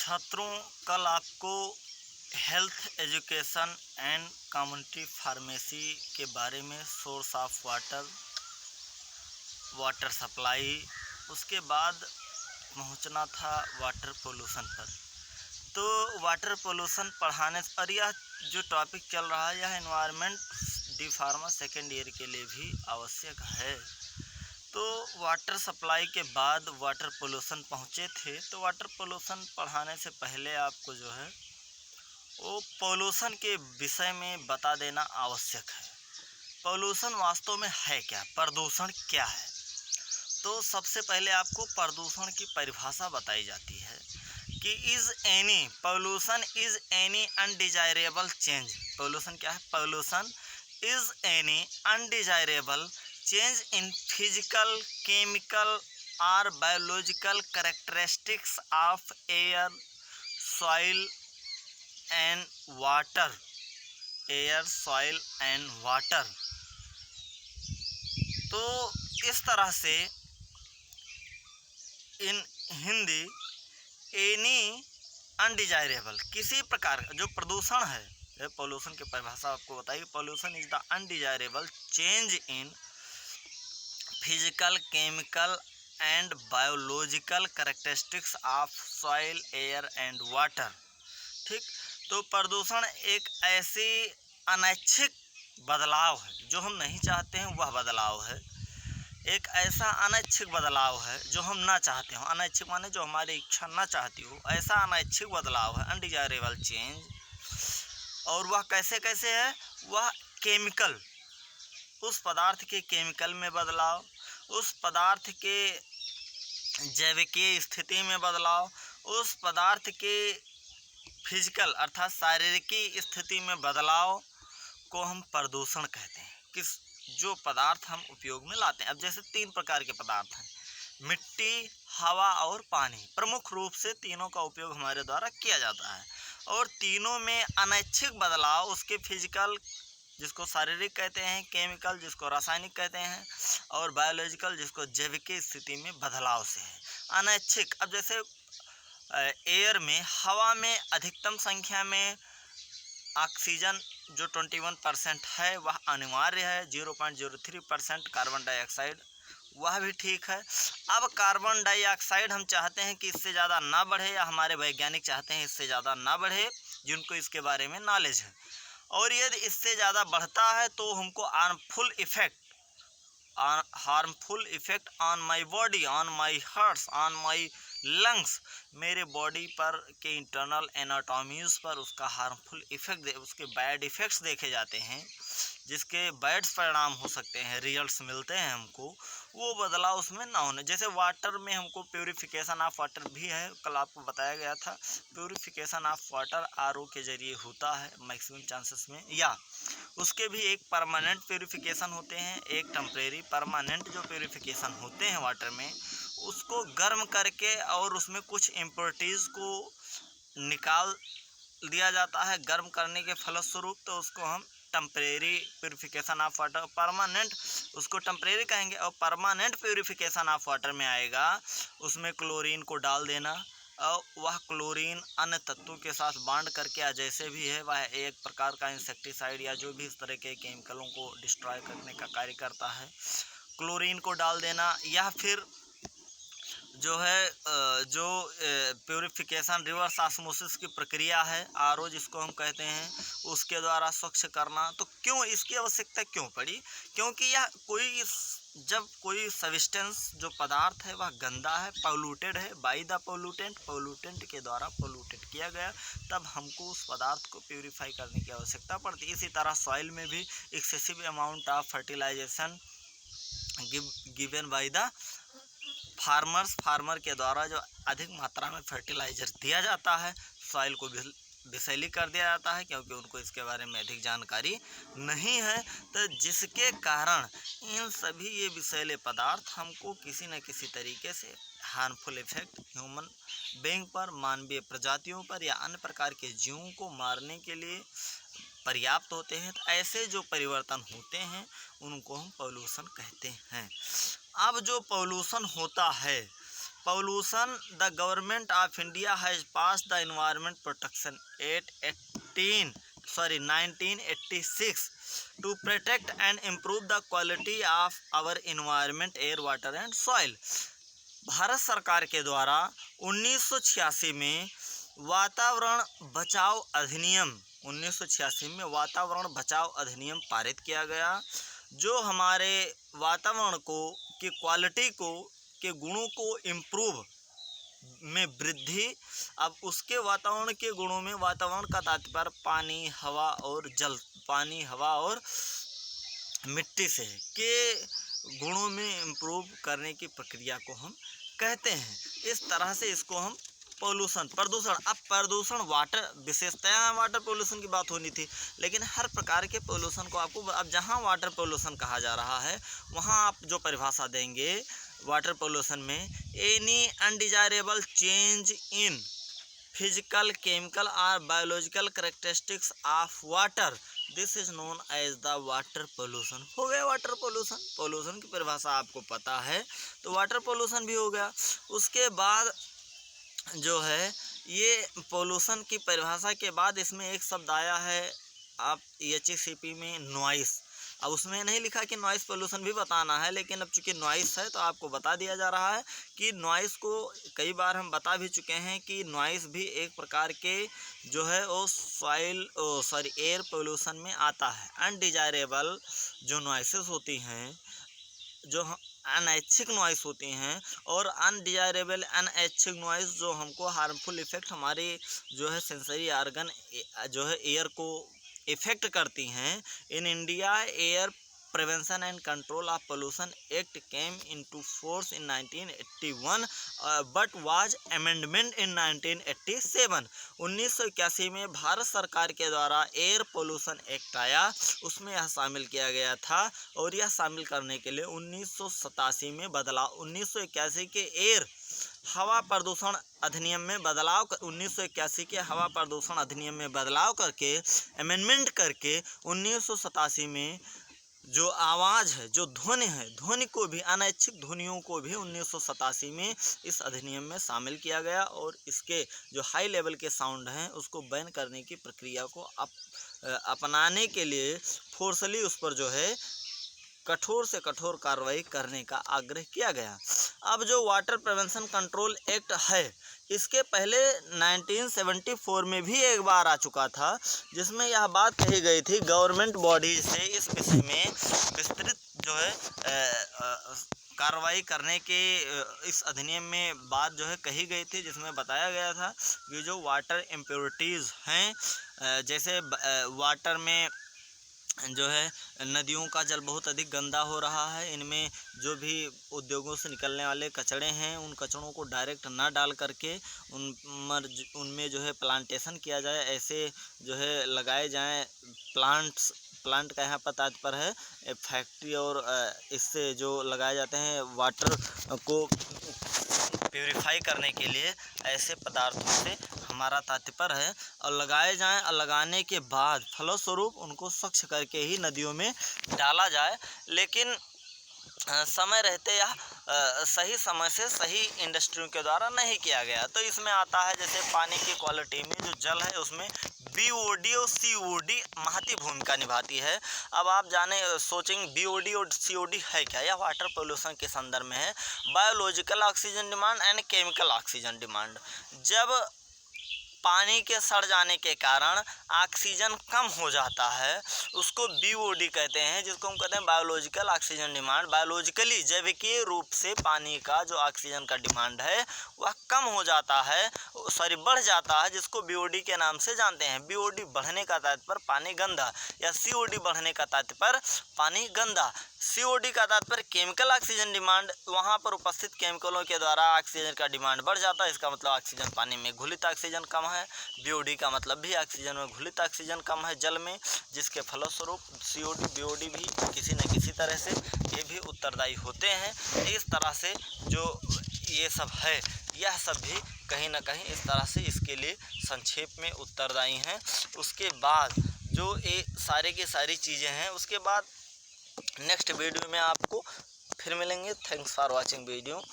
छात्रों, कल आपको health education and community pharmacy के बारे में source of water, water supply, उसके बाद पहुंचना था वाटर पोल्यूशन पर। तो वाटर पोल्यूशन पढ़ाने और यह जो टॉपिक चल रहा है यह environment D pharma second year के लिए भी आवश्यक है। तो वाटर सप्लाई के बाद वाटर पोल्यूशन पहुँचे थे। तो वाटर पोल्यूशन पढ़ाने से पहले आपको जो है वो पोल्यूशन के विषय में बता देना आवश्यक है। पोल्यूशन वास्तव में है क्या, प्रदूषण क्या है। तो सबसे पहले आपको प्रदूषण की परिभाषा बताई जाती है कि pollution is any undesirable change. Pollution क्या है? Pollution is any undesirable change in physical, chemical और biological characteristics of air, soil and water. Air, soil and water. तो इस तरह से इन हिंदी एनी अनडिजायरेबल, किसी प्रकार का जो प्रदूषण है, पोल्यूशन की परिभाषा आपको बताइए। Pollution is the undesirable change in physical, chemical and biological characteristics of soil, air and water. ठीक। तो प्रदूषण एक ऐसी अनैच्छिक बदलाव है जो हम नहीं चाहते हैं, वह बदलाव है। एक ऐसा अनैच्छिक बदलाव है जो हम ना चाहते हो। अनैच्छिक माने जो हमारी इच्छा ना चाहती हो, ऐसा अनैच्छिक बदलाव है, अनडिजायरेबल चेंज। और वह कैसे कैसे है? वह केमिकल, उस पदार्थ के केमिकल में बदलाव, उस पदार्थ के जैविकीय स्थिति में बदलाव, उस पदार्थ के फिजिकल अर्थात शारीरिक स्थिति में बदलाव को हम प्रदूषण कहते हैं। किस जो पदार्थ हम उपयोग में लाते हैं। अब जैसे 3 प्रकार के पदार्थ हैं, मिट्टी, हवा और पानी। प्रमुख रूप से तीनों का उपयोग हमारे द्वारा किया जाता है और तीनों में अनैच्छिक बदलाव उसके फिजिकल, जिसको शारीरिक कहते हैं, केमिकल जिसको रासायनिक कहते हैं, और बायोलॉजिकल जिसको जैविक स्थिति में बदलाव से है। अनैच्छिक, अब जैसे एयर में, हवा में अधिकतम संख्या में ऑक्सीजन जो 21% है वह अनिवार्य है। 0.03% कार्बन डाइऑक्साइड, वह भी ठीक है। अब कार्बन डाइऑक्साइड हम चाहते हैं कि इससे ज़्यादा ना बढ़े, या हमारे वैज्ञानिक चाहते हैं इससे ज़्यादा ना बढ़े, जिनको इसके बारे में नॉलेज है। और यदि इससे ज़्यादा बढ़ता है तो हमको harmful effect on my body, on my hearts, on my lungs, मेरे बॉडी पर के इंटरनल एनाटॉमीज पर उसका हार्मफुल इफेक्ट, उसके बैड इफ़ेक्ट्स देखे जाते हैं, जिसके बैड परिणाम हो सकते हैं, रिजल्ट्स मिलते हैं हमको। वो बदलाव उसमें ना होने। जैसे वाटर में हमको प्योरीफिकेशन ऑफ वाटर भी है, कल आपको बताया गया था। प्योरीफिकेशन ऑफ वाटर आरओ के जरिए होता है मैक्सिमम चांसेस में, या उसके भी एक परमानेंट प्योरीफिकेशन होते हैं, एक टेम्परेरी। परमानेंट जो प्योरीफिकेशन होते हैं वाटर में, उसको गर्म करके और उसमें कुछ इम्प्योरिटीज़ को निकाल दिया जाता है गर्म करने के फलस्वरूप। तो उसको हम temporary purification of water, permanent उसको टेम्परेरी कहेंगे। और परमानेंट प्योरीफिकेशन ऑफ वाटर में आएगा उसमें क्लोरीन को डाल देना, और वह क्लोरीन अन्य तत्वों के साथ बांड करके, या जैसे भी है वह एक प्रकार का इंसेक्टिसाइड या जो भी इस तरह के केमिकलों को डिस्ट्रॉय करने का कार्य करता है, क्लोरीन को डाल देना। या फिर जो है जो प्योरीफिकेशन रिवर्स ऑस्मोसिस की प्रक्रिया है, आरओ जिसको हम कहते हैं, उसके द्वारा स्वच्छ करना। तो क्यों इसकी आवश्यकता क्यों पड़ी? क्योंकि यह जब कोई सब्सटेंस जो पदार्थ है वह गंदा है, पोल्यूटेड है, बाय द पोल्यूटेंट के द्वारा पोल्यूटेड किया गया, तब हमको उस पदार्थ को प्योरीफाई करने की आवश्यकता पड़ती है। इसी तरह सॉइल में भी excessive amount of fertilization given by the farmer के द्वारा जो अधिक मात्रा में फर्टिलाइजर दिया जाता है, सॉइल को विषैली कर दिया जाता है, क्योंकि उनको इसके बारे में अधिक जानकारी नहीं है। तो जिसके कारण इन सभी ये विषैले पदार्थ हमको किसी न किसी तरीके से हार्मफुल इफेक्ट ह्यूमन बीइंग पर, मानवीय प्रजातियों पर या अन्य प्रकार के जीवों को मारने के लिए पर्याप्त होते हैं। तो ऐसे जो परिवर्तन होते हैं उनको हम पोल्यूशन कहते हैं। अब जो पोल्यूशन होता है pollution, the government of India has passed the Environment Protection Act 1986 to protect and improve the quality of our environment, air, water and soil. Bharat सरकार के द्वारा 1986 में वातावरण बचाओ अधिनियम 1986 में वातावरण बचाओ अधिनियम पारित किया गया, जो हमारे वातावरण को की क्वालिटी को के गुणों को इम्प्रूव में वृद्धि। अब उसके वातावरण के गुणों में वातावरण का तात्पर्य पानी, हवा और जल, पानी, हवा और मिट्टी से के गुणों में इम्प्रूव करने की प्रक्रिया को हम कहते हैं। इस तरह से इसको हम पोल्यूशन, प्रदूषण। अब प्रदूषण वाटर, विशेषतया वाटर पोल्यूशन की बात होनी थी, लेकिन हर प्रकार के पोल्यूशन को आपको, अब जहाँ वाटर पोल्यूशन कहा जा रहा है वहाँ आप जो परिभाषा देंगे वाटर पोल्यूशन में, any undesirable change in physical, chemical और biological characteristics of water, this is known as the water pollution. हो गया वाटर पोल्यूशन। पोल्यूशन की परिभाषा आपको पता है तो वाटर पोल्यूशन भी हो गया। उसके बाद जो है ये पोल्यूशन की परिभाषा के बाद इसमें एक शब्द आया है आप HACP में, नॉइस। अब उसमें नहीं लिखा कि नॉइस पोल्यूशन भी बताना है, लेकिन अब चूंकि नॉइस है तो आपको बता दिया जा रहा है कि नॉइस को कई बार हम बता भी चुके हैं कि नॉइस भी एक प्रकार के जो है वो एयर पोल्यूशन में आता है। अनडिजायरेबल जो नॉइसेस होती हैं, जो अनैच्छिक नॉइस होती हैं, और अनडिजायरेबल अनैच्छिक नॉइस जो हमको हार्मफुल इफेक्ट हमारे जो है सेंसरी ऑर्गन जो है एयर को इफेक्ट करती हैं। In India air prevention and control of pollution act came into force in 1981 but was amendment in 1987। 1981 में भारत सरकार के द्वारा एयर पोल्यूशन एक्ट आया, उसमें यह शामिल किया गया था, और यह शामिल करने के लिए 1987 में बदलाव, 1981 के एयर हवा प्रदूषण अधिनियम में बदलाव, 1981 के हवा प्रदूषण अधिनियम में बदलाव करके, अमेंडमेंट करके 1987 में जो आवाज़ है, जो ध्वनि है, ध्वनि को भी, अनैच्छिक ध्वनियों को भी 1987 में इस अधिनियम में शामिल किया गया, और इसके जो हाई लेवल के साउंड हैं उसको बैन करने की प्रक्रिया को अपनाने के लिए फोर्सली उस पर जो है कठोर से कठोर कार्रवाई करने का आग्रह किया गया। अब जो वाटर प्रिवेंशन कंट्रोल एक्ट है, इसके पहले 1974 में भी एक बार आ चुका था, जिसमें यह बात कही गई थी गवर्नमेंट बॉडी से इस विषय में विस्तृत जो है कार्रवाई करने के इस अधिनियम में बात जो है कही गई थी, जिसमें बताया गया था कि जो वाटर इम्प्योरिटीज़ हैं, जैसे वाटर में जो है नदियों का जल बहुत अधिक गंदा हो रहा है, इनमें जो भी उद्योगों से निकलने वाले कचड़े हैं उन कचड़ों को डायरेक्ट ना डाल करके उनमें जो है प्लांटेशन किया जाए, ऐसे जो है लगाए जाएं प्लांट का यहाँ पर तात्पर्य है फैक्ट्री, और इससे जो लगाए जाते हैं वाटर को प्यूरिफाई करने के लिए, ऐसे पदार्थों से हमारा तात्पर्य है, और लगाए जाएं, और लगाने के बाद फलस्वरूप उनको स्वच्छ करके ही नदियों में डाला जाए। लेकिन समय रहते या सही समय से सही इंडस्ट्रियों के द्वारा नहीं किया गया। तो इसमें आता है जैसे पानी की क्वालिटी में जो जल है उसमें BOD और COD महती भूमिका निभाती है। अब आप सोचेंगे BOD और COD है क्या? यह वाटर पोल्यूशन के संदर्भ में है, biological oxygen demand and chemical oxygen demand. जब पानी के सड़ जाने के कारण ऑक्सीजन कम हो जाता है, उसको BOD कहते हैं, जिसको हम कहते हैं बायोलॉजिकल ऑक्सीजन डिमांड। बायोलॉजिकली जैविकीय रूप से पानी का जो ऑक्सीजन का डिमांड है वह कम हो जाता है, बढ़ जाता है, जिसको BOD के नाम से जानते हैं। BOD बढ़ने का तात्पर्य पानी गंदा, या COD बढ़ने का तात्पर्य पानी गंदा। COD का तात्पर्य केमिकल ऑक्सीजन डिमांड, वहाँ पर उपस्थित केमिकलों के द्वारा ऑक्सीजन का डिमांड बढ़ जाता है, इसका मतलब ऑक्सीजन पानी में घुलित ऑक्सीजन कम है। BOD का मतलब भी ऑक्सीजन में घुलित ऑक्सीजन कम है जल में, जिसके फलस्वरूप COD BOD भी किसी न किसी तरह से ये भी उत्तरदायी होते हैं। इस तरह से जो ये सब है, यह सब भी कहीं ना कहीं इस तरह से इसके लिए संक्षेप में उत्तरदायी हैं। उसके बाद जो ये सारे की सारी चीज़ें हैं, उसके बाद नेक्स्ट वीडियो में आपको फिर मिलेंगे। Thanks for watching video.